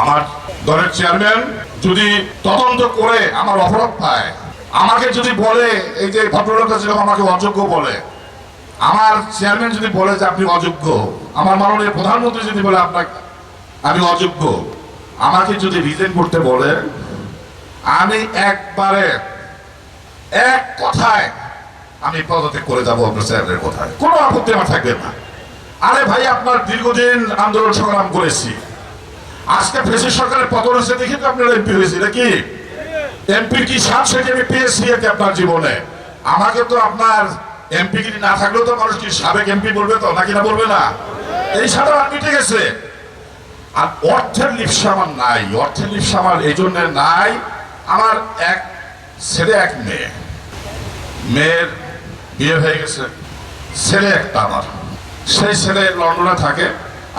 আমার দলের চেয়ারম্যান যদি তদন্ত করে আমার অপরাধ পায়, আমাকে যদি বলে এই যে ভদ্রলোকটা ছিল আমাকে অযোগ্য বলে, আমার চেয়ারম্যান যদি বলে যে আপনি অযোগ্য, আমার মাননীয় প্রধানমন্ত্রী যদি বলে আপনাকে আমি অযোগ্য, আমাকে যদি রিজেন করতে বলে, আমি একবারে এক কথায় আমি পদত্যাগ করে যাবো আপনার চেয়ারম্যানের কথায়, কোনো আপত্তি আমার থাকবে না। আরে ভাই, আপনার দীর্ঘদিন আন্দোলন সংগ্রাম করেছি, আজকে ফেসিস্ট সরকারের পতন হয়েছে দেখি তো আপনার এমপি হয়েছি নাকি? এমপির কি সাত সেটি আমি পেয়েছি আপনার জীবনে? আমাকে তো আপনার এমপি গিরি না থাকলেও তো মানুষ কি সাবেক এমপি বলবে তো, নাকি না বলবে না? এই সাদা আর মিটে গেছে। আর অর্থের লিপসা আমার নাই, অর্থের লিপসা আমার এই জন্য নাই। আমার এক ছেলে এক মেয়ে, মেয়ের বিয়ে হয়ে গেছে, ছেলে একটা আমার, সেই ছেলে লন্ডনে থাকে।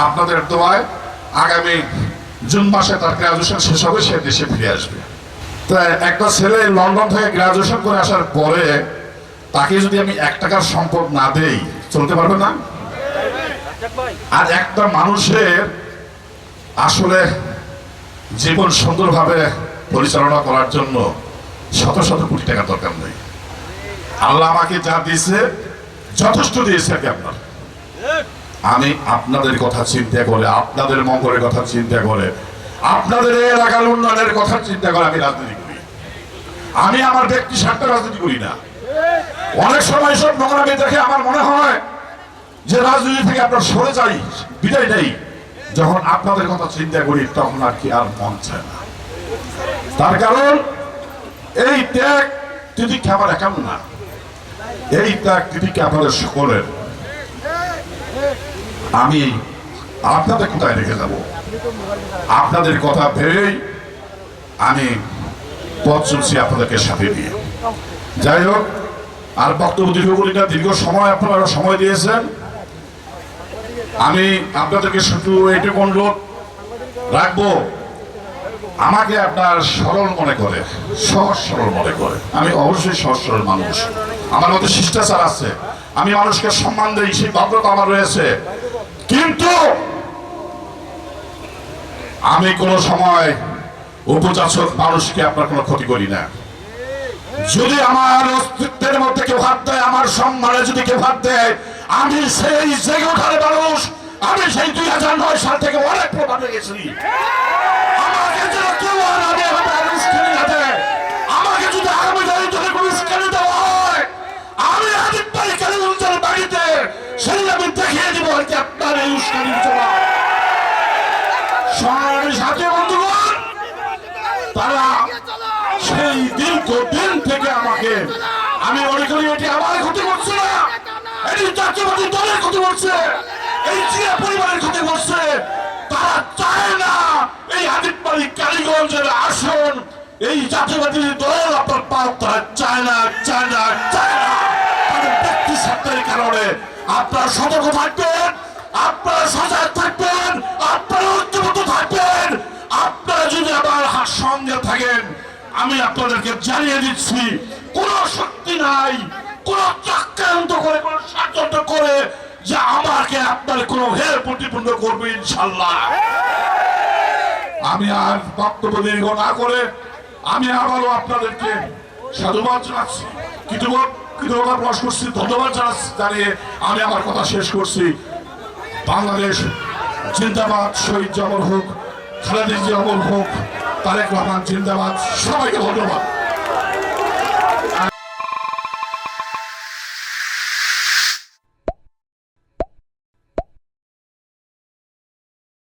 আপনাদের দোয়ায় আগামী জুন মাসে তার গ্রাজুয়েশন শেষ হবে, সে দেশে ফিরে আসবে। তা একটা ছেলে লন্ডন থেকে গ্রাজুয়েশন করে আসার পরে তাকে যদি আমি 1 টাকার সম্পদ না দেই, চলতে পারবে না। আর একটা মানুষের আসলে জীবন সুন্দরভাবে পরিচালনা করার জন্য শত শত কোটি টাকা দরকার নেই। আল্লাহ আমাকে যা দিয়েছে যথেষ্ট দিয়েছে। আপনার আমি আপনাদের কথা চিন্তা করে, আপনাদের মঙ্গলের কথা চিন্তা করে, আপনাদের এলাকার উন্নয়নের কথা চিন্তা করে আমি রাজনীতি করি। আমি আমার ব্যক্তি স্বার্থে রাজনীতি করি না। অনেক সময় সব নোংরামি দেখে আমার মনে হয় যে রাজনীতি থেকে আপনার সরে যাই, বিদায় নেই। যখন আপনাদের কথা চিন্তা করি তখন আর কি আর মন চায় না। তার কারণ এই ত্যাগ তিতিক্ষা আমার একান্ত না, এই ত্যাগ তিতিক্ষা আপনাদের সকলের। আমি আপনাদের কোথায় রেখে যাব, আপনাদের কথা ভেবেই আমি পথ চলছি আপনাদেরকে সাথে দিয়ে। যাই হোক, আর বক্তব্য দীর্ঘ করি না, দীর্ঘ সময় আপনারা সময় দিয়েছেন। আমি আপনাদেরকে শুধু এইটুকু অনুরোধ রাখবো, আমাকে আপনার সরল মনে করে, সহজ সরল মনে করে। আমি অবশ্যই সহজ সরল মানুষ, আমার মধ্যে শিষ্টাচার আছে, আমি মানুষকে সম্মান দিই, সেই ভদ্রতা আমার রয়েছে। কিন্তু আমি কোনো সময় উপযাচক মানুষকে আপনার কোনো ক্ষতি করি না। যদি আমার অস্তিত্বের মধ্যে কেউ হাত দেয়, আমার সম্মানে যদি কেউ হাত দেয়, আমি সেই জেগে ওঠার মানুষ। আমি সেই 2009 সাল থেকে অনেক প্রভাব গেছি। আমাকে যদি কেউ উস্কানি না দেয়, আমাকে যদি আগামী দিনে যদি কোনো উস্কানি দেওয়া হয়, আমি আদিব ভাই কালীগঞ্জের বাড়িতে সেই আমি দেখিয়ে দিব যে আপনার এই উস্কানির জবাব। সংগ্রামী সাথী বন্ধুগণ, তারা সেই দীর্ঘদিন থেকে আমাকে, আমি মনে করি এটি আমার ক্ষতি করছে না, এটি জাতীয়বাদী দলের ক্ষতি করছে, এই জিয়া পরিবারের ক্ষতি করছে। তারা চায় না এই আদিব বাড়ি কালীগঞ্জের আসন এই জাতীয়বাদী দল আপনার পাও, তারা চায় না, চায় না, চায় না। তাদের ব্যক্তি স্বার্থের কারণে আপনারা সতর্ক থাকবেন, আপনারা সজাগ থাকবেন, আপনারা ঐক্যবদ্ধ থাকবেন। আপনারা যদি আমার সঙ্গে থাকেন, আমি আপনাদেরকে জানিয়ে দিচ্ছি, কোন শক্তি নাই, কোন চক্রান্ত করে, কোন ষড়যন্ত্র করে যে আমাকে আপনার কোন হেয় প্রতিপন্ন করবে ইনশাল্লাহ। আমি আর বক্তব্য দীর্ঘ না করে আমি আবারও আপনাদেরকে সাধুবাদ জানাচ্ছি, কৃতজ্ঞতা প্রকাশ করছি, ধন্যবাদ জানিয়ে আমি আমার কথা শেষ করছি। বাংলাদেশ জিন্দাবাদ, শহীদ অমর হোক, খালেদা জিয়া অমর হোক, তারেক রহমান জিন্দাবাদ। সবাইকে ধন্যবাদ।